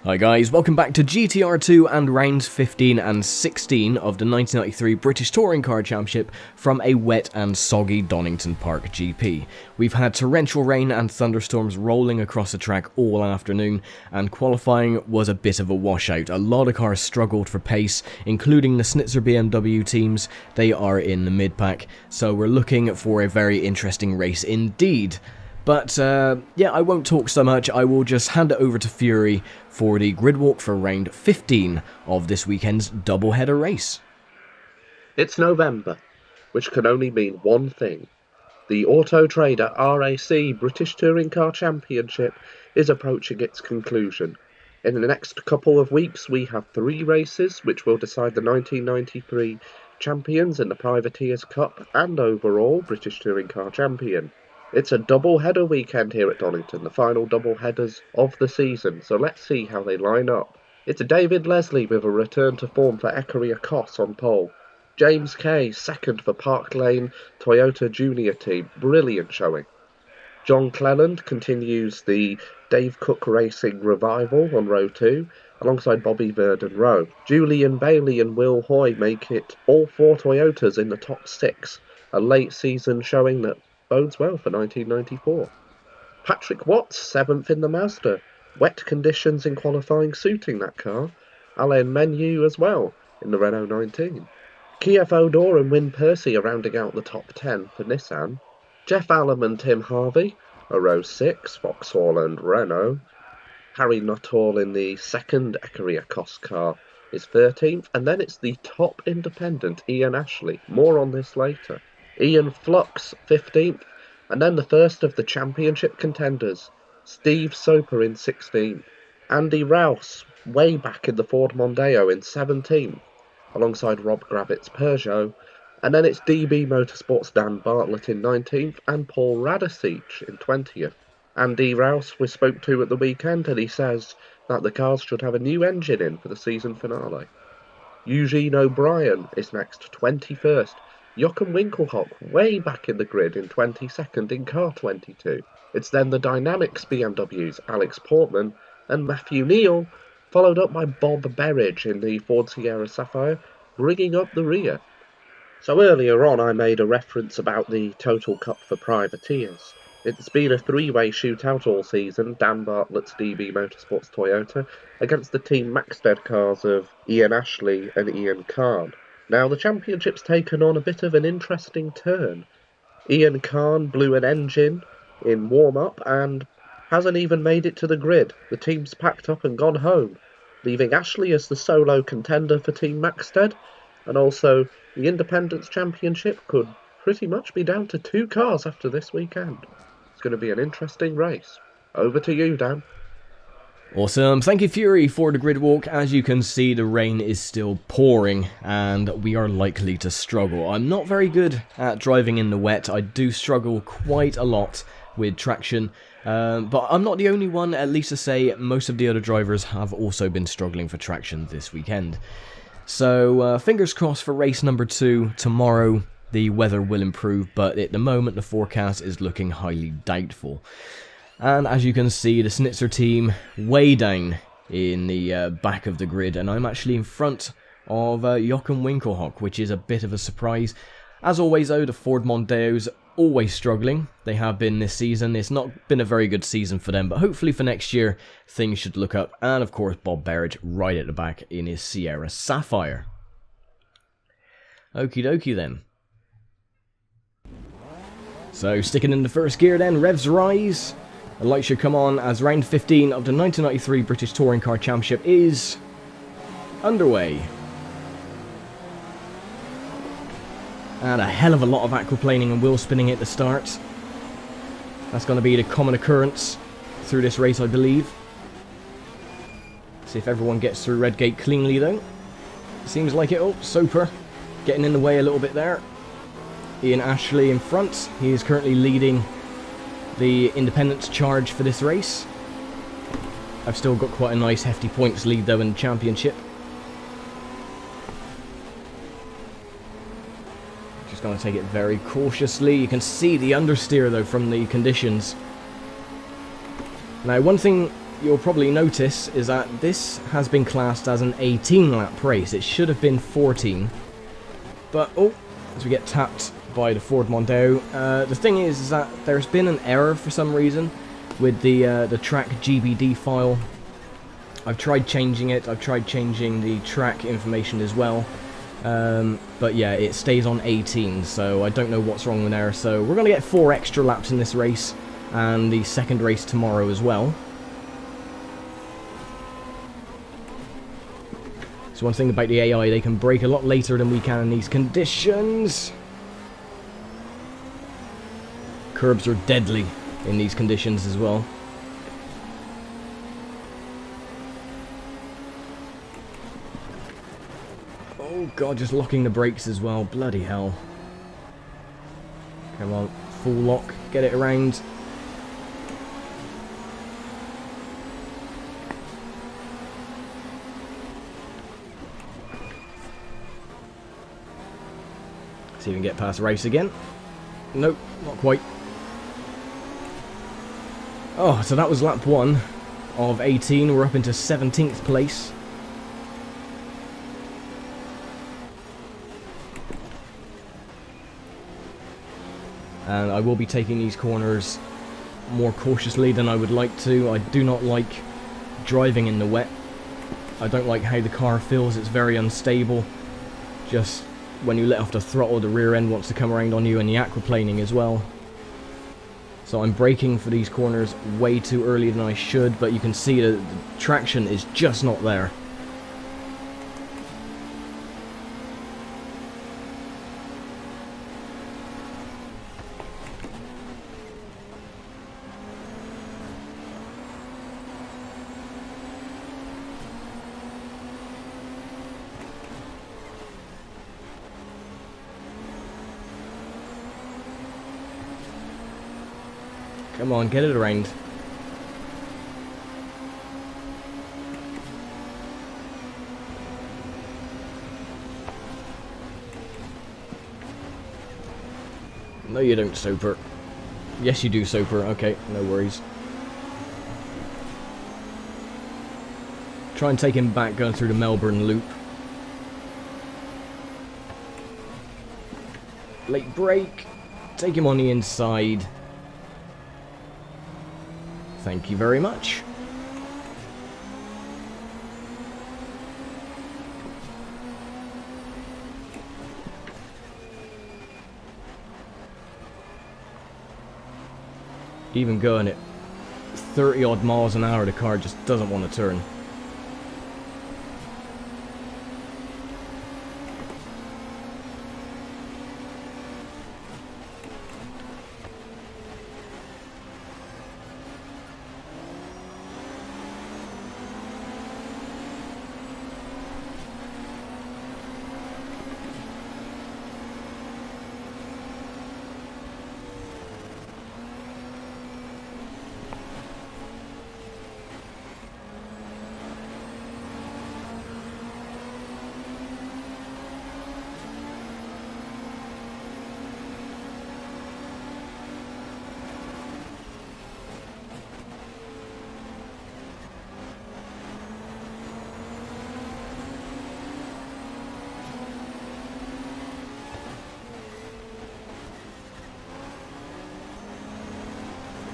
Hi guys, welcome back to GTR 2 and rounds 15 and 16 of the 1993 British Touring Car Championship from a wet and soggy Donington Park GP. We've had torrential rain and thunderstorms rolling across the track all afternoon, and qualifying was a bit of a washout. A lot of cars struggled for pace, including the Schnitzer BMW teams. They are in the mid-pack, so we're looking for a very interesting race indeed. But, yeah, I won't talk so much. I will just hand it over to Fury for the grid walk for round 15 of this weekend's doubleheader race. It's November, which can only mean one thing. The Auto Trader RAC British Touring Car Championship is approaching its conclusion. In the next couple of weeks, we have 3 races which will decide the 1993 champions in the Privateers Cup and overall British Touring Car Champion. It's a double-header weekend here at Donington, the final double-headers of the season, so let's see how they line up. It's David Leslie with a return to form for Equerry Kos on pole. James Kay second for Park Lane Toyota Junior team, brilliant showing. John Cleland continues the Dave Cook Racing revival on row 2, alongside Bobby Verdon row. Julian Bailey and Will Hoy make it all 4 Toyotas in the top 6, a late season showing that bodes well for 1994. Patrick Watts, 7th in the Mazda. Wet conditions in qualifying suiting that car. Alain Menu as well in the Renault 19. Kiev Odor and Win Percy are rounding out the top 10 for Nissan. Jeff Allam and Tim Harvey are row 6, Vauxhall and Renault. Harry Nuttall in the second Equerry Kos car is 13th, and then it's the top independent, Ian Ashley. More on this later. Ian Flux, 15th, and then the first of the championship contenders, Steve Soper in 16th. Andy Rouse, way back in the Ford Mondeo in 17th, alongside Rob Gravitt's Peugeot. And then it's DB Motorsports' Dan Bartlett in 19th and Paul Radisich in 20th. Andy Rouse we spoke to at the weekend, and he says that the cars should have a new engine in for the season finale. Eugene O'Brien is next, 21st. Jochen Winkelhock way back in the grid in 22nd in car 22. It's then the Dynamics BMWs, Alex Portman and Matthew Neal, followed up by Bob Berridge in the Ford Sierra Sapphire, bringing up the rear. So earlier on I made a reference about the Total Cup for Privateers. It's been a 3-way shootout all season, Dan Bartlett's DB Motorsports Toyota against the Team Maxted cars of Ian Ashley and Ian Kahn. Now, the championship's taken on a bit of an interesting turn. Ian Kahn blew an engine in warm-up and hasn't even made it to the grid. The team's packed up and gone home, leaving Ashley as the solo contender for Team Maxted, and also the Independents Championship could pretty much be down to 2 cars after this weekend. It's going to be an interesting race. Over to you, Dan. Awesome, thank you Fury for the grid walk. As you can see, the rain is still pouring and we are likely to struggle. I'm not very good at driving in the wet. I do struggle quite a lot with traction, but I'm not the only one, at least to say most of the other drivers have also been struggling for traction this weekend. So fingers crossed for race number 2 tomorrow. The weather will improve, but at the moment the forecast is looking highly doubtful. And as you can see, the Schnitzer team way down in the back of the grid, and I'm actually in front of Jochen Winkelhock, which is a bit of a surprise. As always though, the Ford Mondeos always struggling. They have been this season. It's not been a very good season for them, but hopefully for next year things should look up. And of course Bob Berridge right at the back in his Sierra Sapphire. Okie dokie then. So sticking in the first gear then, revs rise. The light should come on as round 15 of the 1993 British Touring Car Championship is underway. And a hell of a lot of aquaplaning and wheel spinning at the start. That's going to be the common occurrence through this race, I believe. See if everyone gets through Red Gate cleanly though. Seems like it. Oh, Soper getting in the way a little bit there. Ian Ashley in front. He is currently leading the Independents charge for this race. I've still got quite a nice hefty points lead though in the championship. Just going to take it very cautiously. You can see the understeer though from the conditions. Now one thing you'll probably notice is that this has been classed as an 18 lap race. It should have been 14. But, oh, as we get tapped by the Ford Mondeo. The thing is that there's been an error for some reason with the track GBD file. I've tried changing it. I've tried changing the track information as well. But yeah, it stays on 18, so I don't know what's wrong with there. So we're going to get 4 extra laps in this race, and the second race tomorrow as well. So one thing about the AI, they can brake a lot later than we can in these conditions. Curbs are deadly in these conditions as well. Oh god, just locking the brakes as well. Bloody hell. Come on, full lock, get it around. See if we can get past the race again. Nope, not quite. Oh, so that was lap 1 of 18. We're up into 17th place. And I will be taking these corners more cautiously than I would like to. I do not like driving in the wet. I don't like how the car feels. It's very unstable. Just when you let off the throttle, the rear end wants to come around on you, and the aquaplaning as well. So I'm braking for these corners way too early than I should, but you can see that the traction is just not there. Come on, get it around. No, you don't, Soper. Yes, you do, Soper. Okay, no worries. Try and take him back going through the Melbourne loop. Late brake. Take him on the inside. Thank you very much. Even going at 30 odd miles an hour, the car just doesn't want to turn.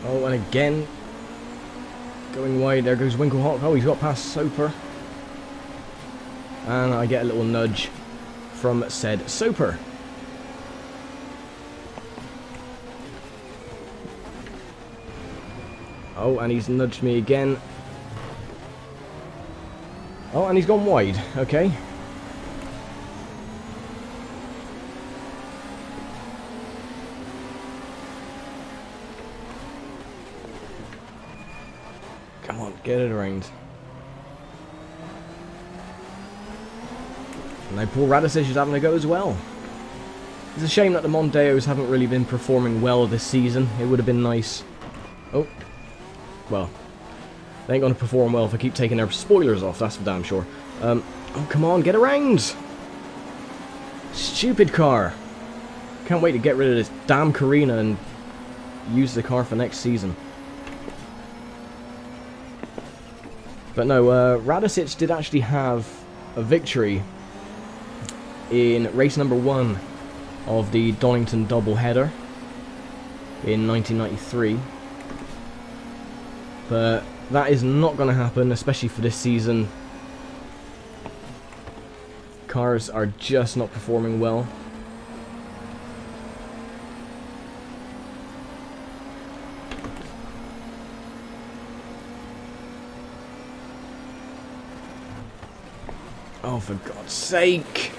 Oh, and again, going wide, there goes Winklehawk. Oh, he's got past Soper. And I get a little nudge from said Soper. Oh, and he's nudged me again. Oh, and he's gone wide. Okay. Come on, get it around. And now Paul Radisich is having a go as well. It's a shame that the Mondeos haven't really been performing well this season. It would have been nice. Oh. Well. They ain't going to perform well if I keep taking their spoilers off, that's for damn sure. Oh, come on, get around! Stupid car. Can't wait to get rid of this damn Carina and use the car for next season. But no, Radicic did actually have a victory in race number 1 of the Donington doubleheader in 1993. But that is not going to happen, especially for this season. Cars are just not performing well. Oh, for God's sake!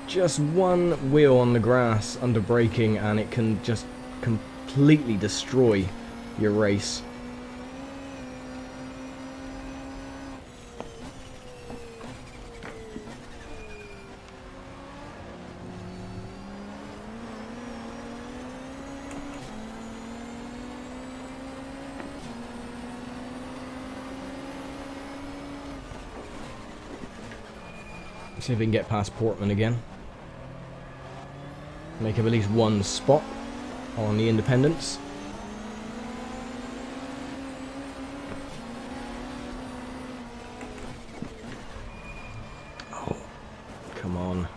Just one wheel on the grass under braking and it can just completely destroy your race. See if we can get past Portman again. Make up at least one spot on the independents. Oh, come on.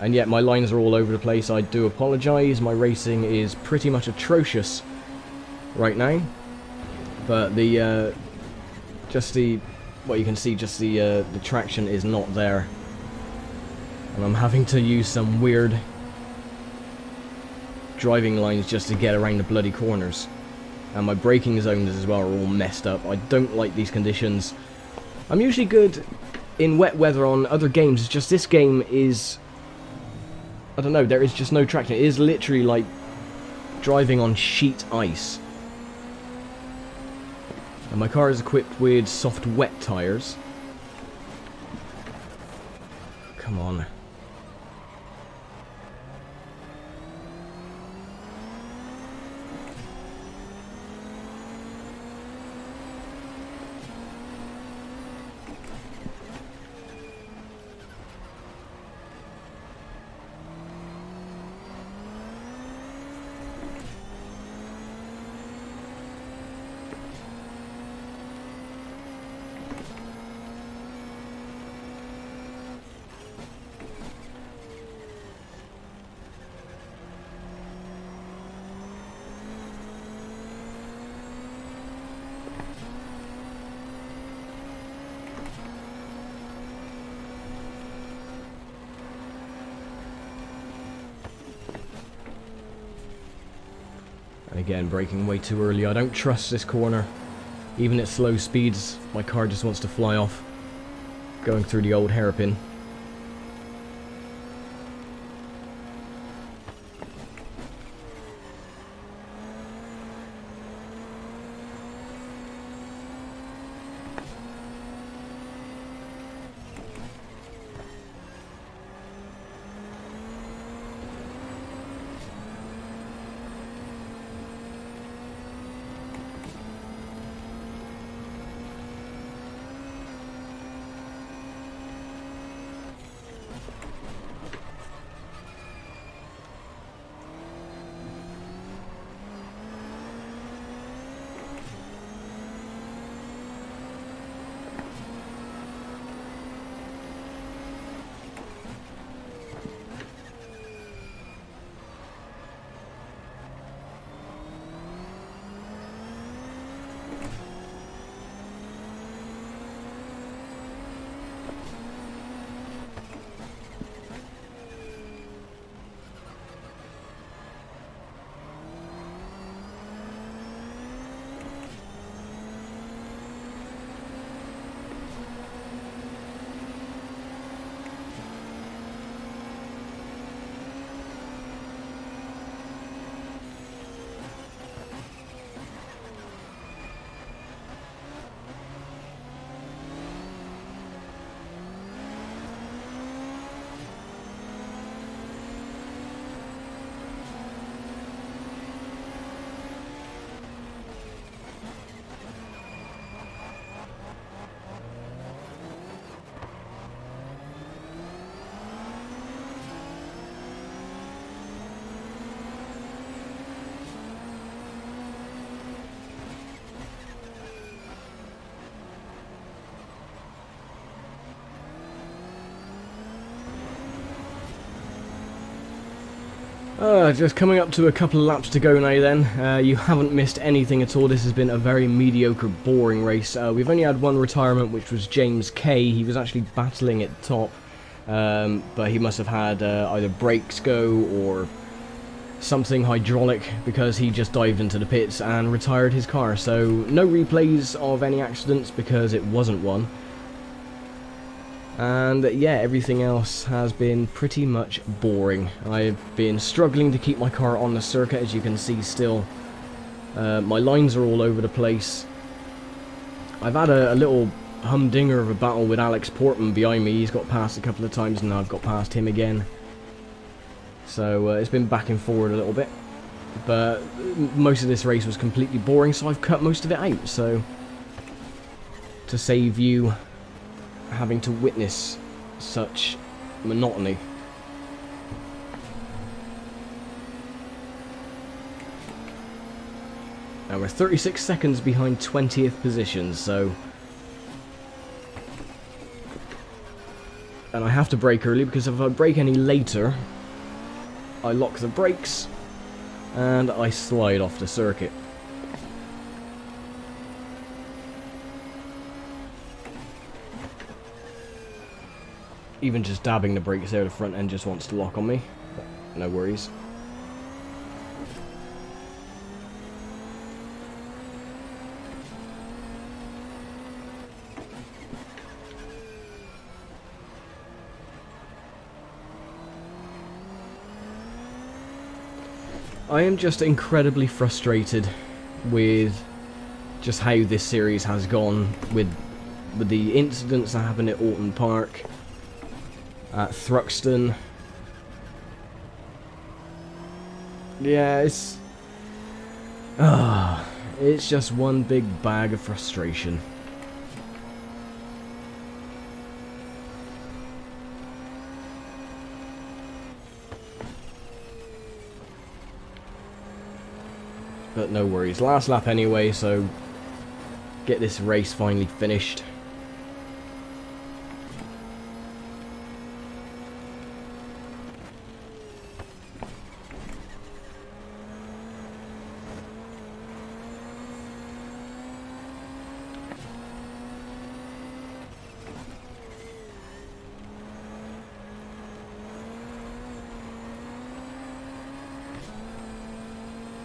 And yet my lines are all over the place. I do apologise. My racing is pretty much atrocious right now. But the well, you can see just the traction is not there. And I'm having to use some weird driving lines just to get around the bloody corners. And my braking zones as well are all messed up. I don't like these conditions. I'm usually good in wet weather on other games. It's just this game is, I don't know, there is just no traction. It is literally like driving on sheet ice. And my car is equipped with soft wet tyres. Come on. And again, braking way too early. I don't trust this corner. Even at slow speeds, my car just wants to fly off. Going through the old hairpin. Just coming up to a couple of laps to go now then. You haven't missed anything at all. This has been a very mediocre, boring race. We've only had one retirement, which was James Kay. He was actually battling at the top, but he must have had either brakes go or something hydraulic, because he just dived into the pits and retired his car. So no replays of any accidents because it wasn't one. And yeah, everything else has been pretty much boring. I've been struggling to keep my car on the circuit, as you can see still. My lines are all over the place. I've had a little humdinger of a battle with Alex Portman behind me. He's got past a couple of times and I've got past him again. So it's been back and forward a little bit. But most of this race was completely boring, so I've cut most of it out. So to save you having to witness such monotony. And we're 36 seconds behind 20th position, so... And I have to brake early, because if I brake any later, I lock the brakes and I slide off the circuit. Even just dabbing the brakes there, the front end just wants to lock on me. But no worries. I am just incredibly frustrated with just how this series has gone, with the incidents that happened at Donington Park, at Thruxton. Yeah, it's just one big bag of frustration. But no worries, last lap anyway, so get this race finally finished.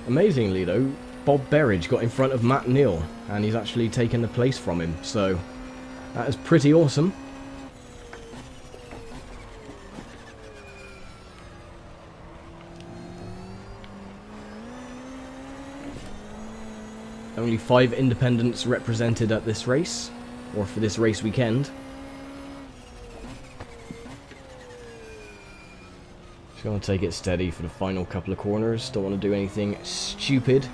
Amazingly though, Bob Berridge got in front of Matt Neal, and he's actually taken the place from him, so that is pretty awesome. Only 5 independents represented at this race, or for this race weekend. Just going to take it steady for the final couple of corners. Don't want to do anything stupid.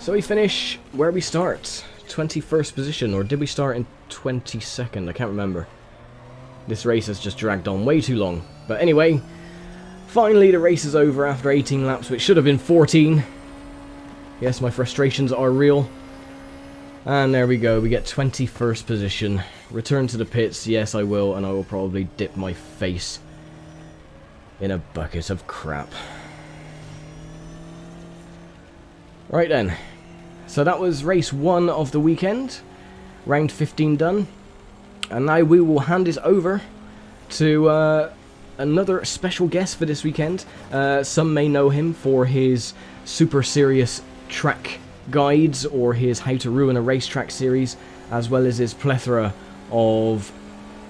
So we finish where we start. 21st position, or did we start in 22nd? I can't remember. This race has just dragged on way too long. But anyway, finally the race is over after 18 laps, which should have been 14. Yes, my frustrations are real. And there we go, we get 21st position. Return to the pits, yes I will, and I will probably dip my face in a bucket of crap. Right then, so that was race 1 of the weekend, round 15 done. And now we will hand it over to another special guest for this weekend. Some may know him for his super serious track guides or his How to Ruin a Racetrack series, as well as his plethora of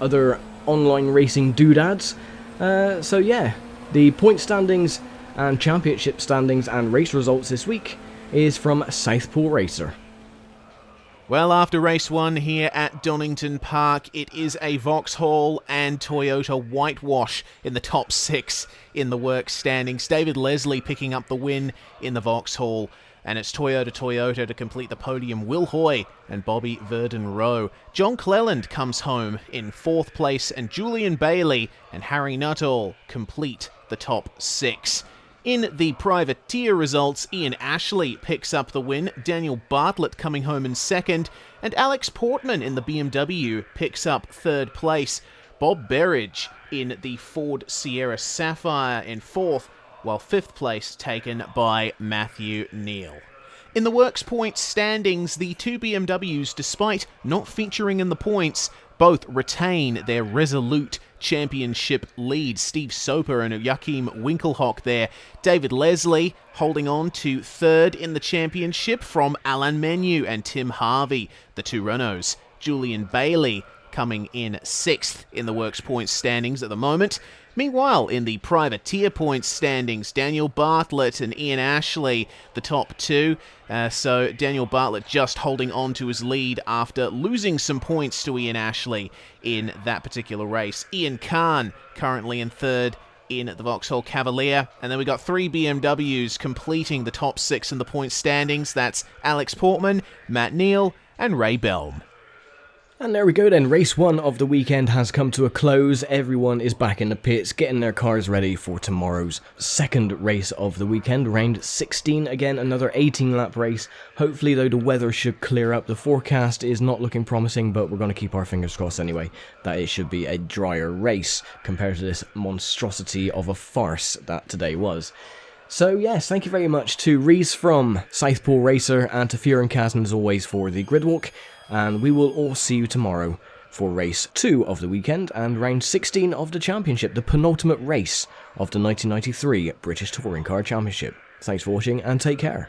other online racing doodads. So yeah, the point standings and championship standings and race results this week is from SouthPawRacer. Well, after race 1 here at Donington Park, it is a Vauxhall and Toyota whitewash in the top 6 in the works standings. David Leslie picking up the win in the Vauxhall. And it's Toyota to complete the podium. Will Hoy and Bobby Verdon-Rowe. John Cleland comes home in 4th place, and Julian Bailey and Harry Nuttall complete the top 6. In the privateer results, Ian Ashley picks up the win, Daniel Bartlett coming home in second, and Alex Portman in the BMW picks up third place. Bob Berridge in the Ford Sierra Sapphire in fourth, while fifth place taken by Matthew Neal. In the Works Points standings, the two BMWs, despite not featuring in the points, both retain their resolute championship lead. Steve Soper and Joachim Winkelhock there. David Leslie holding on to third in the championship from Alan Menu and Tim Harvey, the two Renaults. Julian Bailey coming in sixth in the Works Points standings at the moment. Meanwhile, in the privateer points standings, Daniel Bartlett and Ian Ashley, the top two. So Daniel Bartlett just holding on to his lead after losing some points to Ian Ashley in that particular race. Ian Khan currently in third in the Vauxhall Cavalier. And then we got three BMWs completing the top six in the points standings. That's Alex Portman, Matt Neal, and Ray Belm. And there we go then, race 1 of the weekend has come to a close. Everyone is back in the pits, getting their cars ready for tomorrow's second race of the weekend, round 16, again another 18 lap race. Hopefully though the weather should clear up. The forecast is not looking promising, but we're going to keep our fingers crossed anyway that it should be a drier race compared to this monstrosity of a farce that today was. So yes, thank you very much to Reese from SouthPawRacer and to Fear and Kazan as always for the grid walk. And we will all see you tomorrow for race 2 of the weekend and round 16 of the championship, the penultimate race of the 1993 British Touring Car Championship. Thanks for watching and take care.